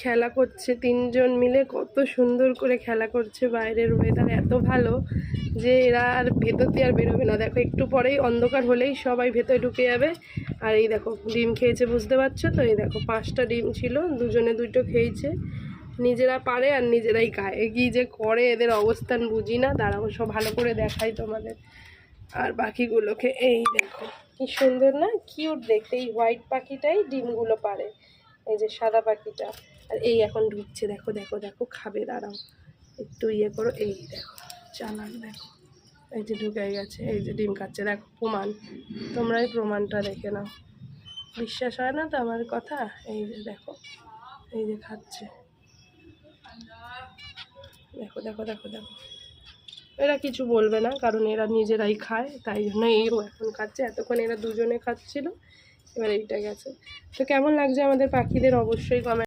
খেলা করছে তিনজন মিলে, কত সুন্দর করে খেলা করছে। বাইরের ওয়েদার এত ভালো যে এরা আর ভেতর দিয়ে আর বেরোবে না। দেখো একটু পরেই অন্ধকার হলেই সবাই ভেতরে ঢুকে যাবে। আর এই দেখো ডিম খেয়েছে, বুঝতে পারছো তো? এই দেখো 5টা ডিম ছিল, দুজনে 2টো খেয়েছে। নিজেরা পারে আর নিজেরাই খায়। কি যে করে এদের অবস্থান বুঝি না। দাঁড়াও সব ভালো করে দেখাই তোমাদের। আর পাখিগুলোকে এই দেখো কি সুন্দর না, কিউট দেখতে। এই হোয়াইট পাখিটাই ডিমগুলো পারে, এই যে সাদা পাখিটা। আর এই এখন ঢুকছে, দেখো দেখো দেখো খাবে। দাঁড়াও একটু ইয়ে করো, এই দেখো চালাক, দেখো এই যে ঢুকে গেছে, এই যে ডিম খাচ্ছে। দেখো প্রমাণ, তোমরাই প্রমাণটা দেখে নাও। বিশ্বাস হয় না তো আমার কথা? এই যে দেখো, এই যে খাচ্ছে, দেখো দেখো দেখো দেখো। এরা কিছু বলবে না, কারণ এরা নিজেরাই খায়, তাই জন্য এইও এখন খাচ্ছে। এতক্ষণ এরা দুজনে খাচ্ছিল, এবার এইটা গেছে। তো কেমন লাগছে আমাদের পাখিদের অবশ্যই কমেন্ট